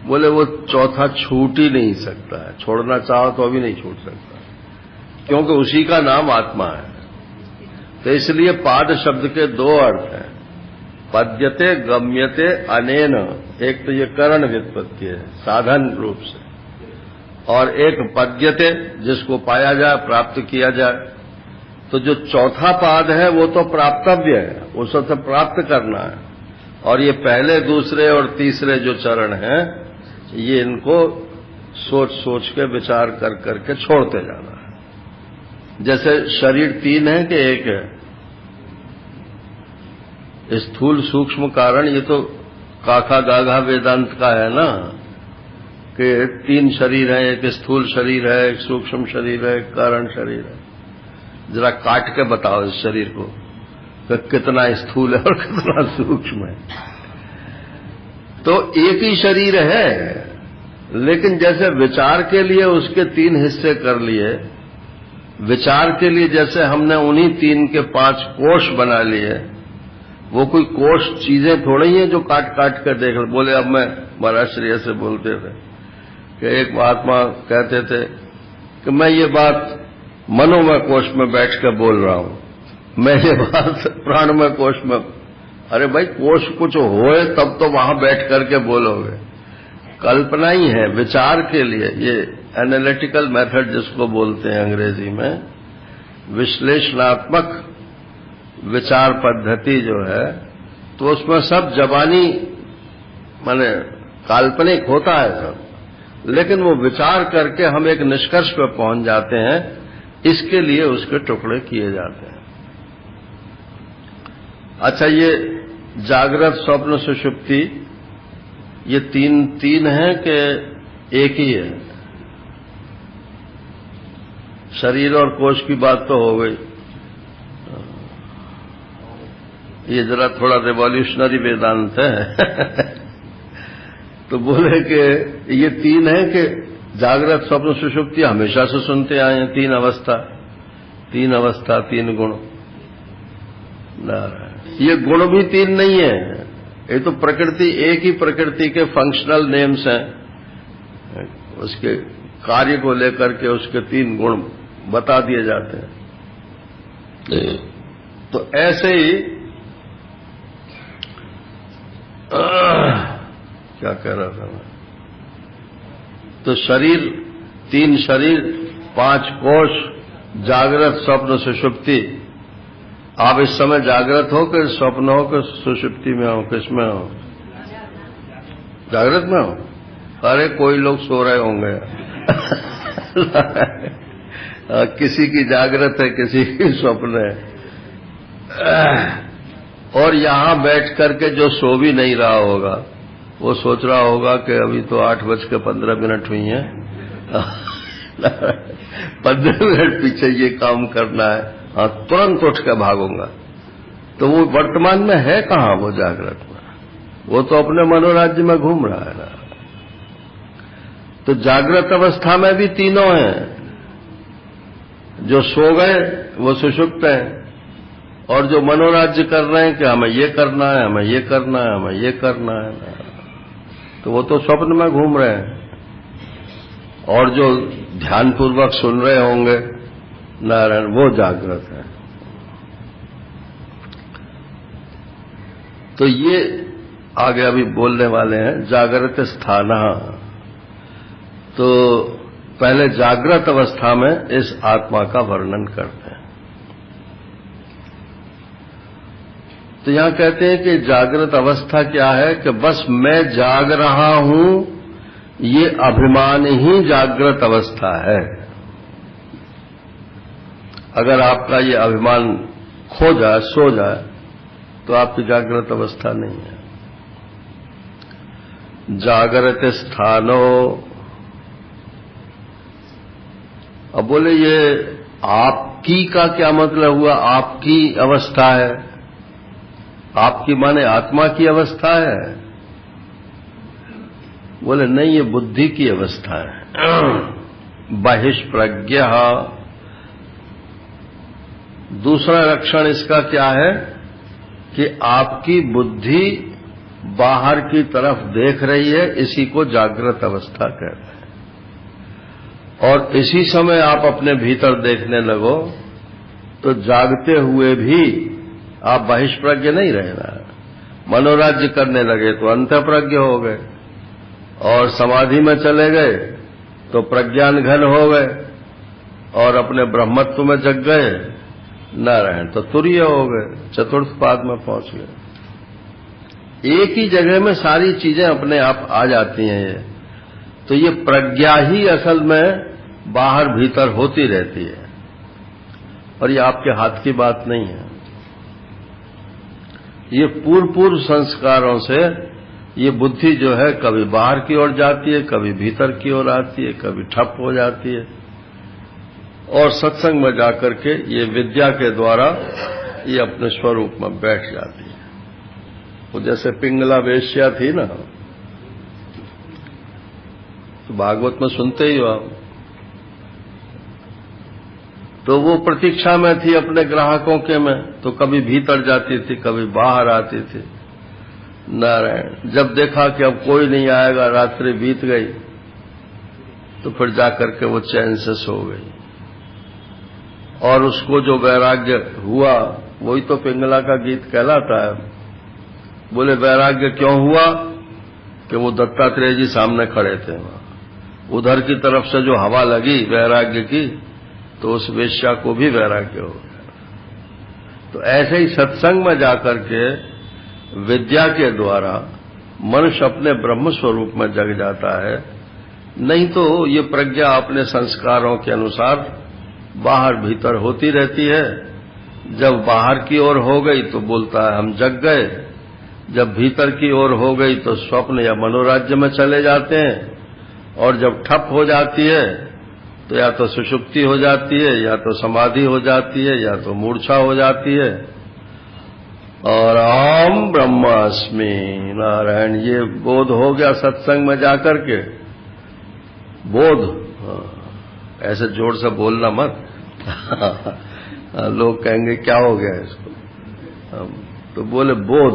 बोले वो चौथा छूट ही नहीं सकता है, छोड़ना चाहो तो अभी नहीं छूट सकता, क्योंकि उसी का नाम आत्मा है। तो इसलिए पाद शब्द के 2 अर्थ हैं, पद्यते गम्यते अनेन। एक तो ये करण व्युत्पत्ति है साधन रूप से, और एक पद्यते जिसको पाया जाए, प्राप्त किया जाए। तो जो चौथा पाद है वो तो प्राप्तव्य है, उसे तो प्राप्त करना है। और ये पहले, दूसरे और तीसरे जो चरण हैं, ये इनको सोच सोच के विचार कर करके छोड़ते जाना है। जैसे शरीर 3 है कि 1 है, स्थूल सूक्ष्म कारण, ये तो काका गाघा वेदांत का है ना, कि 3 शरीर है, एक स्थूल शरीर है, एक सूक्ष्म शरीर है, एक कारण शरीर है। जरा काट के बताओ इस शरीर को कि कितना स्थूल है और कितना सूक्ष्म है। तो एक ही शरीर है, लेकिन जैसे विचार के लिए उसके 3 हिस्से कर लिए, विचार के लिए जैसे हमने उन्हीं 3 के 5 कोष बना लिए। वो कोई कोष चीजें थोड़ी ही हैं जो काट काट कर देख ले। बोले अब मैं महाराज श्रेय से बोलते थे कि एक महात्मा कहते थे कि मैं ये बात मनोमय कोष में बैठ कर बोल रहा हूं, मैं ये बात प्राणमय कोष में। अरे भाई, कोष कुछ होए तब तो वहां बैठ करके बोलोगे, कल्पना ही है विचार के लिए। ये एनालिटिकल मेथड जिसको बोलते हैं अंग्रेजी में, विश्लेषणात्मक विचार पद्धति जो है, तो उसमें सब जबानी माने काल्पनिक होता है सब, लेकिन वो विचार करके हम एक निष्कर्ष पर पहुंच जाते हैं, इसके लिए उसके टुकड़े किए जाते हैं। अच्छा, ये जागृत स्वप्न सुषुप्ति, ये तीन हैं कि एक ही है? शरीर और कोष की बात तो हो गई, ये जरा थोड़ा रिवॉल्यूशनरी वेदांत है। तो बोले कि ये 3 है कि जागृत स्वप्न सुषुप्ति हमेशा से सुनते आए हैं, 3 अवस्था 3 गुण। ये गुण भी 3 नहीं है, ये तो प्रकृति, एक ही प्रकृति के फंक्शनल नेम्स हैं, उसके कार्य को लेकर के उसके 3 गुण बता दिए जाते हैं। तो ऐसे ही क्या कह रहा था मैं, तो शरीर 3 शरीर 5 कोष जागृत, स्वप्न, सुषुप्ति। आप इस समय जागृत हो कि स्वप्न हो कि सुषुप्ति में हो, किसमें हो? जागृत में हो? अरे कोई लोग सो रहे होंगे। किसी की जागृत है, किसी की स्वप्न है। और यहां बैठ करके जो सो भी नहीं रहा होगा, वो सोच रहा होगा कि अभी तो 8:15 हुई हैं, 15 मिनट पीछे ये काम करना है, हाँ तुरंत उठ के भागूंगा। तो वो वर्तमान में है कहाँ? वो जागृत में, वो तो अपने मनोराज्य में घूम रहा है ना। तो जागृत अवस्था में भी तीनों हैं। जो सो गए वो सुषुप्त हैं, और जो मनोराज्य कर रहे हैं कि हमें ये करना है, हमें ये करना है, हमें ये करना है, तो वो तो स्वप्न में घूम रहे हैं। और जो ध्यानपूर्वक सुन रहे होंगे नारायण, वो जागृत है। तो ये आगे अभी बोलने वाले हैं जागृत स्थान। तो पहले जागृत अवस्था में इस आत्मा का वर्णन करते हैं। तो यहां कहते हैं कि जागृत अवस्था क्या है कि बस मैं जाग रहा हूं, ये अभिमान ही जागृत अवस्था है। अगर आपका ये अभिमान खो जाए, सो जाए, तो आपकी जागृत अवस्था नहीं है। जागृत स्थानो, अब बोले ये आपकी का क्या मतलब हुआ? आपकी अवस्था है, आपकी माने आत्मा की अवस्था है? बोले नहीं, ये बुद्धि की अवस्था है। बहिष्प्रज्ञ। दूसरा लक्षण इसका क्या है कि आपकी बुद्धि बाहर की तरफ देख रही है, इसी को जागृत अवस्था कहते हैं। और इसी समय आप अपने भीतर देखने लगो तो जागते हुए भी आप बहिष्प्रज्ञ नहीं रहना। मनोराज्य करने लगे तो अंतःप्रज्ञ हो गए, और समाधि में चले गए तो प्रज्ञान घन हो गए, और अपने ब्रह्मत्व में जग गए नारायण तो तुरीय हो गए, चतुर्थ पाद में पहुंच गए। एक ही जगह में सारी चीजें अपने आप आ जाती हैं। ये तो ये प्रज्ञा ही असल में बाहर भीतर होती रहती है, और ये आपके हाथ की बात नहीं है। ये पूर्व संस्कारों से ये बुद्धि जो है कभी बाहर की ओर जाती है, कभी भीतर की ओर आती है, कभी ठप हो जाती है, और सत्संग में जाकर के ये विद्या के द्वारा ये अपने स्वरूप में बैठ जाती है। वो जैसे पिंगला वेश्या थी ना, तो भागवत में सुनते ही हो आप, तो वो प्रतीक्षा में थी अपने ग्राहकों के में, तो कभी भीतर जाती थी, कभी बाहर आती थी नारायण। जब देखा कि अब कोई नहीं आएगा, रात्रि बीत गई, तो फिर जाकर के वो चैन से सो गई। और उसको जो वैराग्य हुआ, वही तो पिंगला का गीत कहलाता है। बोले वैराग्य क्यों हुआ? कि वो दत्तात्रेय जी सामने खड़े थे, उधर की तरफ से जो हवा लगी वैराग्य की, तो उस वेश्या को भी वैराग्य हो गया। तो ऐसे ही सत्संग में जाकर के विद्या के द्वारा मनुष्य अपने ब्रह्म स्वरूप में जग जाता है। नहीं तो ये प्रज्ञा अपने संस्कारों के अनुसार बाहर भीतर होती रहती है। जब बाहर की ओर हो गई तो बोलता है हम जग गए, जब भीतर की ओर हो गई तो स्वप्न या मनोराज्य में चले जाते हैं, और जब ठप हो जाती है तो या तो सुषुप्ति हो जाती है, या तो समाधि हो जाती है, या तो मूर्छा हो जाती है। और अहम ब्रह्मास्मि नारायण, ये बोध हो गया सत्संग में जाकर के। बोध, ऐसे जोर से बोलना मत लोग कहेंगे क्या हो गया इसको। तो बोले बोध,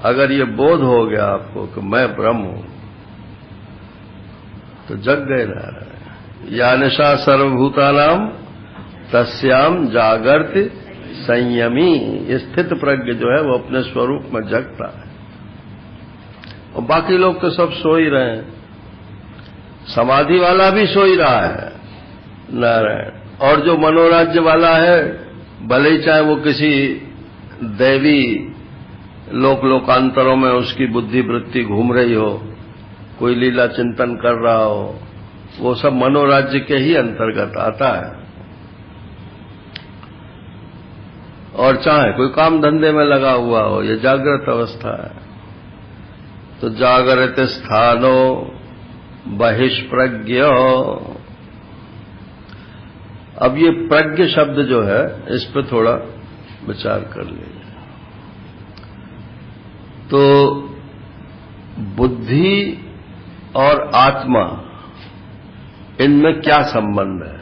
अगर ये बोध हो गया आपको कि मैं ब्रह्म हूं, तो जग गए नारायण। या निशा सर्वभूतानाम तस्याम जागर्ति संयमी। स्थित प्रज्ञ जो है वो अपने स्वरूप में जगता है, और बाकी लोग तो सब सो ही रहे हैं। समाधि वाला भी सो ही रहा है नारायण, और जो मनोराज्य वाला है, भले ही चाहे वो किसी दैवी लोकांतरों में उसकी बुद्धि वृत्ति घूम रही हो, कोई लीला चिंतन कर रहा हो, वो सब मनोराज्य के ही अंतर्गत आता है। और चाहे कोई काम धंधे में लगा हुआ हो, ये जागृत अवस्था है। तो जागृत स्थानो बहिष्प्रज्ञ। अब ये प्रज्ञ शब्द जो है, इस पर थोड़ा विचार कर लीजिए। तो बुद्धि और आत्मा, इनमें क्या संबंध है?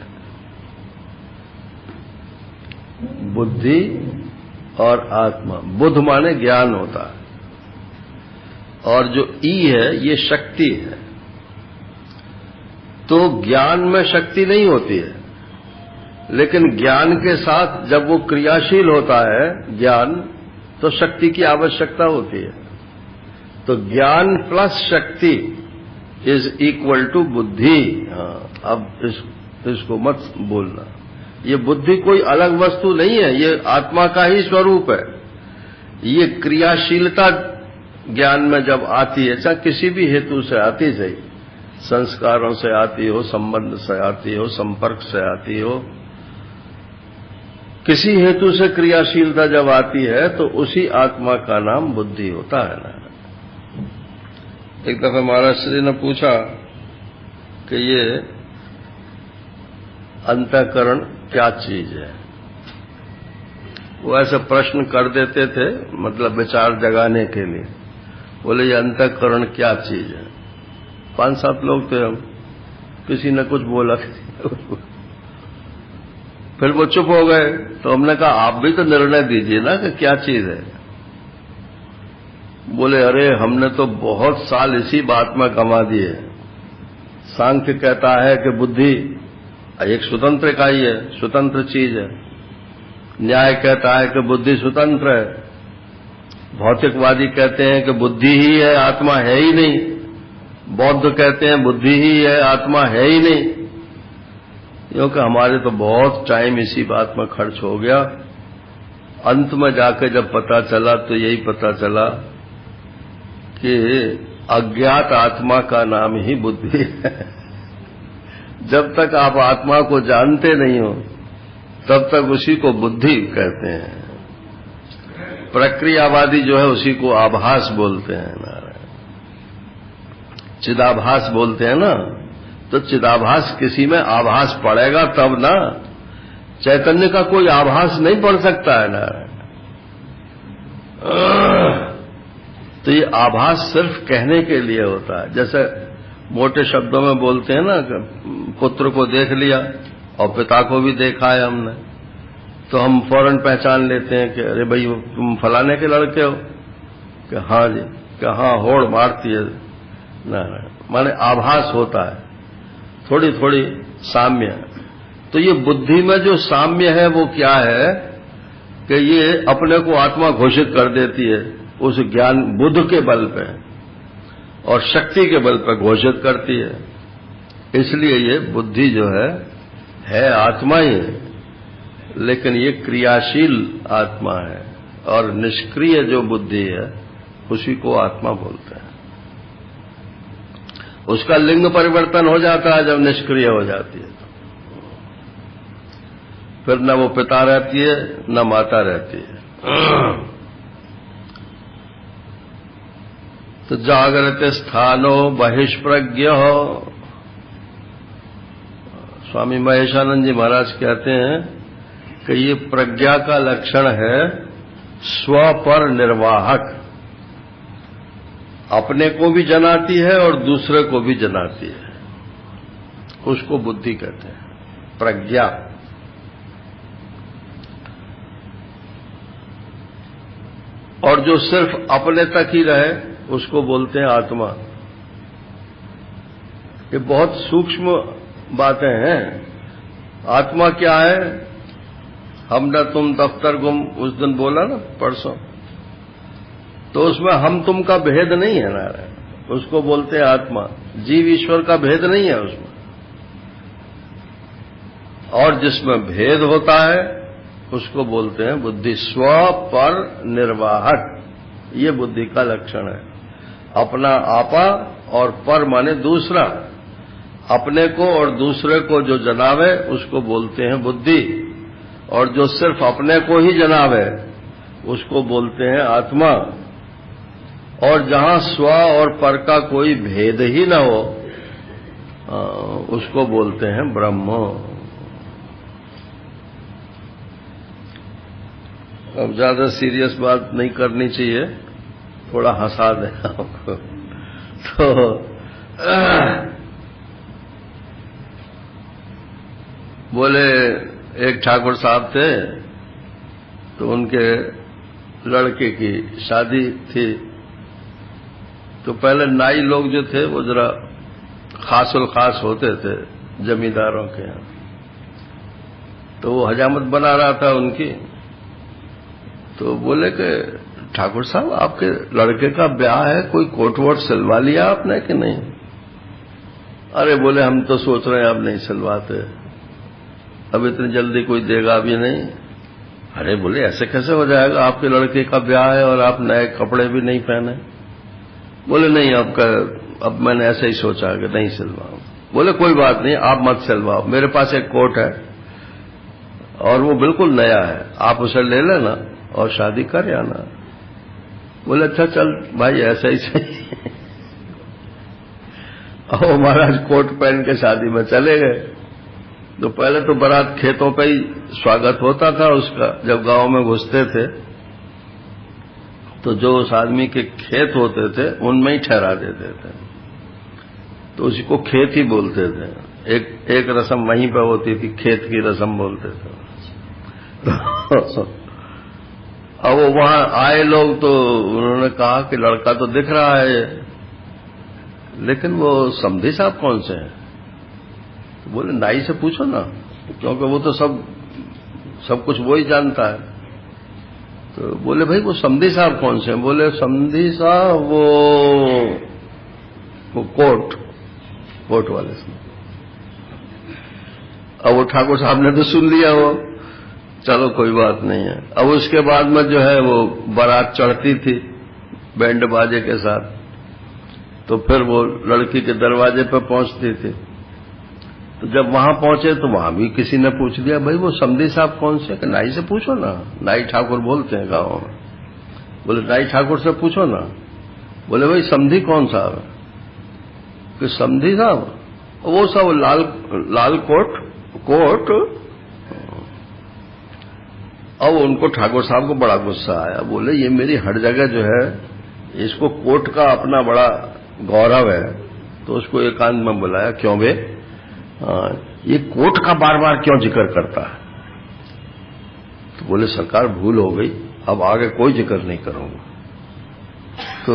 बुद्धि और आत्मा, बुद्ध माने ज्ञान होता है, और जो ई है ये शक्ति है। तो ज्ञान में शक्ति नहीं होती है, लेकिन ज्ञान के साथ जब वो क्रियाशील होता है ज्ञान, तो शक्ति की आवश्यकता होती है। तो ज्ञान प्लस शक्ति इज इक्वल टू बुद्धि। अब इसको मत बोलना, ये बुद्धि कोई अलग वस्तु नहीं है, ये आत्मा का ही स्वरूप है। ये क्रियाशीलता ज्ञान में जब आती है, चाहे किसी भी हेतु से आती, सही संस्कारों से आती हो, संबंध से आती हो, संपर्क से आती हो, किसी हेतु से क्रियाशीलता जब आती है तो उसी आत्मा का नाम बुद्धि होता है ना। एक दफा महाराज श्री ने पूछा कि ये अंतःकरण क्या चीज है। वो ऐसे प्रश्न कर देते थे, मतलब विचार जगाने के लिए। बोले ये अंतःकरण क्या चीज है। 5-7 लोग थे हम, किसी ने कुछ बोला फिर वो चुप हो गए। तो हमने कहा आप भी तो निर्णय दीजिए ना कि क्या चीज है। बोले अरे हमने तो बहुत साल इसी बात में गंवा दिए। सांख्य कहता है कि बुद्धि एक स्वतंत्र इकाई है, स्वतंत्र चीज है। न्याय कहता है कि बुद्धि स्वतंत्र है। भौतिकवादी कहते हैं कि बुद्धि ही है, आत्मा है ही नहीं। बौद्ध कहते हैं बुद्धि ही है, आत्मा है ही नहीं। क्योंकि हमारे तो बहुत टाइम इसी बात में खर्च हो गया। अंत में जाकर जब पता चला तो यही पता चला कि अज्ञात आत्मा का नाम ही बुद्धि है। जब तक आप आत्मा को जानते नहीं हो तब तक उसी को बुद्धि कहते हैं। प्रक्रियावादी जो है उसी को आभास बोलते हैं, चिदाभास बोलते हैं ना। तो चिदाभास किसी में आभास पड़ेगा तब ना। चैतन्य का कोई आभास नहीं पड़ सकता है ना। तो ये आभास सिर्फ कहने के लिए होता है। जैसे मोटे शब्दों में बोलते हैं ना, पुत्र को देख लिया और पिता को भी देखा है हमने, तो हम फौरन पहचान लेते हैं कि अरे भाई तुम फलाने के लड़के हो। कि हाँ जी, कि हाँ होड़ मारती है ना, माने आभास होता है, थोड़ी थोड़ी साम्य। तो ये बुद्धि में जो साम्य है वो क्या है कि ये अपने को आत्मा घोषित कर देती है उस ज्ञान बुद्ध के बल पे और शक्ति के बल पर घोषित करती है। इसलिए ये बुद्धि जो है आत्मा ही है, लेकिन ये क्रियाशील आत्मा है। और निष्क्रिय जो बुद्धि है उसी को आत्मा बोलते हैं। उसका लिंग परिवर्तन हो जाता है जब निष्क्रिय हो जाती है। फिर न वो पिता रहती है न माता रहती है। तो जागृत स्थानो बहिष्प्रज्ञ हो। स्वामी महेशानंद जी महाराज कहते हैं कि ये प्रज्ञा का लक्षण है स्व पर निर्वाहक। अपने को भी जनाती है और दूसरे को भी जनाती है, उसको बुद्धि कहते हैं, प्रज्ञा। और जो सिर्फ अपने तक ही रहे उसको बोलते हैं आत्मा। ये बहुत सूक्ष्म बातें हैं। आत्मा क्या है? हमने तुम दफ्तर गुम उस दिन बोला ना, परसों, तो उसमें हम तुम का भेद नहीं है ना, उसको बोलते हैं आत्मा। जीव ईश्वर का भेद नहीं है उसमें। और जिसमें भेद होता है उसको बोलते हैं बुद्धि। स्व पर निर्वाहक, ये बुद्धि का लक्षण है। अपना आपा और पर माने दूसरा, अपने को और दूसरे को जो जनावे उसको बोलते हैं बुद्धि, और जो सिर्फ अपने को ही जनावे उसको बोलते हैं आत्मा। और जहां स्व और पर का कोई भेद ही न हो उसको बोलते हैं ब्रह्म। अब ज्यादा सीरियस बात नहीं करनी चाहिए, थोड़ा हंसा दें आपको। तो बोले एक ठाकुर साहब थे, तो उनके लड़के की शादी थी। तो पहले नाई लोग जो थे वो जरा खासुल खास होते थे जमींदारों के यहाँ। तो वो हजामत बना रहा था उनकी। तो बोले कि ठाकुर साहब आपके लड़के का ब्याह है, कोई कोट वोट सिलवा लिया आपने कि नहीं? अरे बोले हम तो सोच रहे हैं अब नहीं सिलवाते, अब इतनी जल्दी कोई देगा भी नहीं। अरे बोले ऐसे कैसे हो जाएगा, आपके लड़के का ब्याह है और आप नए कपड़े भी नहीं पहने। बोले नहीं, अब मैंने ऐसे ही सोचा कि नहीं सिलवाऊं। बोले कोई बात नहीं, आप मत सिलवाओ, मेरे पास एक कोट है और वो बिल्कुल नया है, आप उसे ले लेना और शादी कर आना। बोले अच्छा चल भाई ऐसा ही सही। और महाराज कोट पहन के शादी में चले गए। तो पहले तो बारात खेतों पे ही स्वागत होता था उसका। जब गांव में घुसते थे तो जो उस आदमी के खेत होते थे उनमें ही ठहरा देते थे, तो उसी को खेत ही बोलते थे। एक रस्म वहीं पे होती थी, खेत की रस्म बोलते थे। अब वो वहां आए लोग तो उन्होंने कहा कि लड़का तो दिख रहा है, लेकिन वो समधी साहब कौन से हैं? तो बोले नाई से पूछो ना, क्योंकि वो तो सब कुछ वो ही जानता है। तो बोले भाई वो समधी साहब कौन से हैं? बोले समधी साहब वो कोट वाले से। अब वो ठाकुर साहब ने तो सुन लिया, वो चलो कोई बात नहीं है। अब उसके बाद में जो है वो बारात चढ़ती थी बैंड बाजे के साथ, तो फिर वो लड़की के दरवाजे पर पहुंचती थी। तो जब वहां पहुंचे तो वहां भी किसी ने पूछ लिया भाई वो समधी साहब कौन से? कि नाई से पूछो ना, नाई ठाकुर बोलते हैं गांव में। बोले नाई ठाकुर से पूछो ना। बोले भाई समधी कौन साहब है? कि समधी साहब वो सब लाल कोट। अब उनको ठाकुर साहब को बड़ा गुस्सा आया। बोले ये मेरी हर जगह जो है, इसको कोट का अपना बड़ा गौरव है। तो उसको एकांत में बुलाया, क्यों बे ये कोट का बार बार क्यों जिक्र करता है? तो बोले सरकार भूल हो गई, अब आगे कोई जिक्र नहीं करूंगा। तो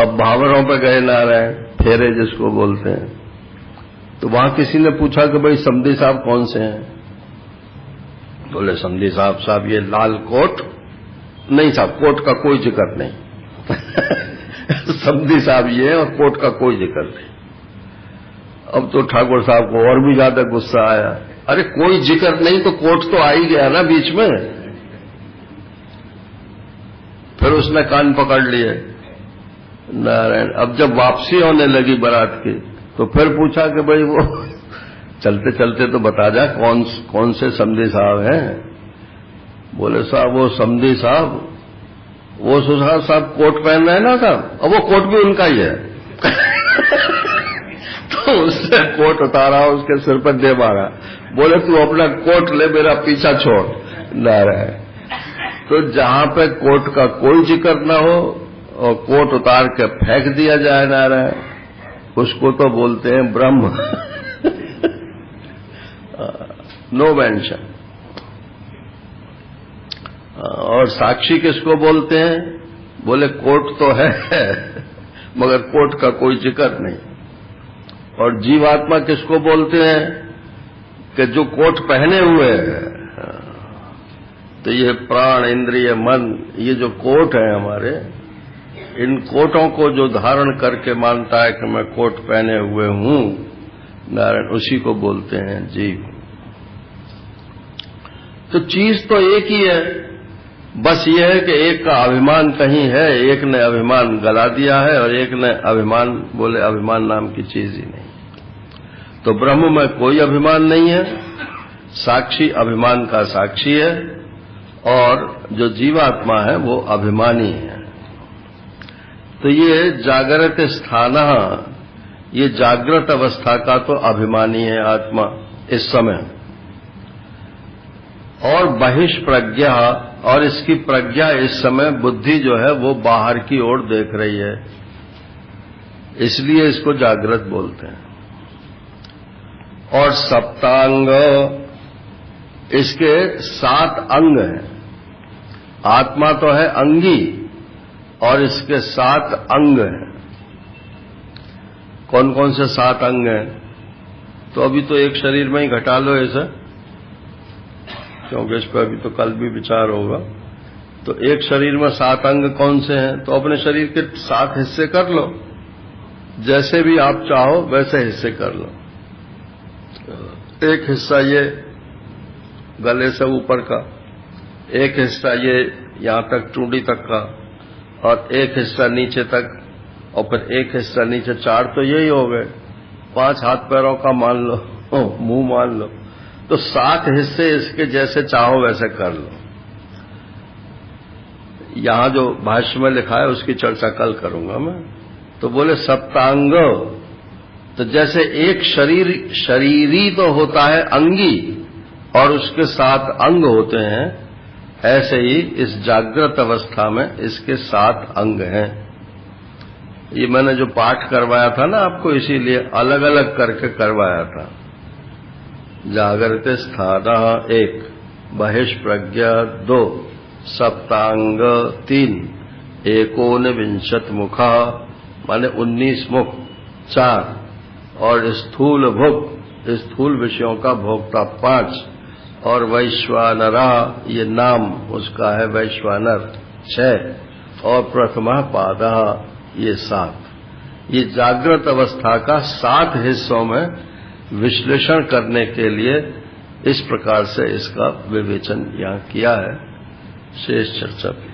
अब भावरों पे गए नारायण, फेरे जिसको बोलते हैं। तो वहां किसी ने पूछा कि भाई समधी साहब कौन से हैं? बोले समधी साहब ये लाल कोट नहीं साहब, कोट का कोई जिक्र नहीं। समधी साहब ये और कोट का कोई जिक्र नहीं। अब तो ठाकुर साहब को और भी ज्यादा गुस्सा आया। अरे कोई जिक्र नहीं तो कोट तो आ ही गया ना बीच में। फिर उसने कान पकड़ लिए नारायण। अब जब वापसी होने लगी बारात की तो फिर पूछा कि भाई वो चलते चलते तो बता जा कौन से समधी साहब हैं? बोले साहब वो समधी साहब वो सुधार साहब कोट पहन रहे हैं ना साहब, और वो कोट भी उनका ही है। तो उससे कोट उतारा, उसके सिर पर दे मारा। बोले तू अपना कोट ले, मेरा पीछा छोड़। नारायण। तो जहां पे कोट का कोई जिक्र न हो और कोट उतार के फेंक दिया जाए नारायण, उसको तो बोलते हैं ब्रह्म। No mention. और साक्षी किसको बोलते हैं? बोले कोट तो है मगर कोट का कोई जिक्र नहीं। और जीवात्मा किसको बोलते हैं? कि जो कोट पहने हुए है। तो ये प्राण इंद्रिय मन, ये जो कोट है हमारे, इन कोटों को जो धारण करके मानता है कि मैं कोट पहने हुए हूं, नारायण उसी को बोलते हैं जीव। तो चीज तो एक ही है, बस ये है कि एक का अभिमान कहीं है, एक ने अभिमान गला दिया है और एक ने अभिमान बोले अभिमान नाम की चीज ही नहीं। तो ब्रह्म में कोई अभिमान नहीं है, साक्षी अभिमान का साक्षी है और जो जीवात्मा है वो अभिमानी है। तो ये जागृत स्थान, ये जागृत अवस्था का तो अभिमानी है आत्मा इस समय। और बहिष्प्रज्ञा, और इसकी प्रज्ञा इस समय बुद्धि जो है वो बाहर की ओर देख रही है, इसलिए इसको जागृत बोलते हैं। और सप्तांग, इसके 7 अंग हैं। आत्मा तो है अंगी और इसके 7 अंग हैं। कौन कौन से 7 अंग हैं? तो अभी तो एक शरीर में ही घटा लो ऐसा, क्योंकि इस पर अभी तो कल भी विचार होगा। तो एक शरीर में 7 अंग कौन से हैं? तो अपने शरीर के 7 हिस्से कर लो, जैसे भी आप चाहो वैसे हिस्से कर लो। एक हिस्सा ये गले से ऊपर का, एक हिस्सा ये यहां तक चूंडी तक का, और एक हिस्सा नीचे तक, और फिर एक हिस्सा नीचे। 4 तो यही हो गए। 5 हाथ पैरों का मान लो, मुंह मान लो। तो 7 हिस्से इसके जैसे चाहो वैसे कर लो। यहां जो भाष्य में लिखा है उसकी चर्चा कल करूंगा मैं। तो बोले सप्तांग, तो जैसे एक शरीरी तो होता है अंगी और उसके 7 अंग होते हैं, ऐसे ही इस जागृत अवस्था में इसके 7 अंग हैं। ये मैंने जो पाठ करवाया था ना आपको, इसीलिए अलग अलग करके करवाया था। जागृत स्थान 1, बहिष्प्रज्ञा 2, सप्तांग 3, 19 मुखा माने 19 मुख 4, और स्थूल भुक्, स्थूल विषयों का भोक्ता 5, और वैश्वानरा, ये नाम उसका है वैश्वानर 6, और प्रथमा पादा, ये 7। ये जागृत अवस्था का 7 हिस्सों में विश्लेषण करने के लिए इस प्रकार से इसका विवेचन यहाँ किया है। शेष चर्चा भी।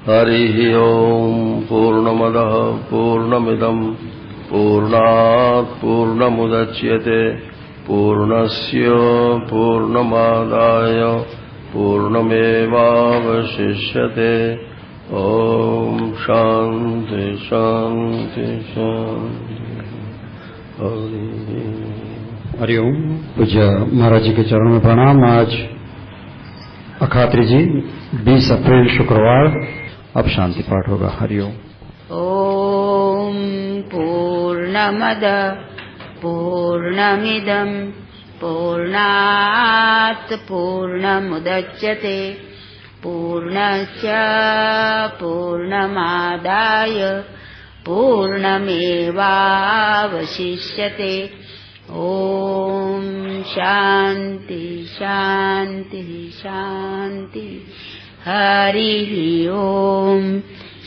हरि ओम पूर्णमदः पूर्णमिदम् पूर्णात् पूर्णमुदच्यते पूर्णस्य पूर्णमादाय पूर्णमेवावशिष्यते। ओम शांति शांति शांति। हरिओम। पूज्य महाराज जी के चरणों में प्रणाम। आज अखात्री जी 20 अप्रैल शुक्रवार, अब शांति पाठ होगा। हरिओम। ओम पूर्णमद पूर्णमिदं पूर्णात् पूर्णमुदच्यते पूर्णस्य पूर्णमादाय पूर्णमेवावशिष्यते। ओम शांति शांति शांति। हरि ओम।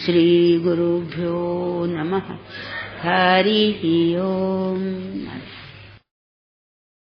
श्री गुरुभ्यो नमः। हरि ओम।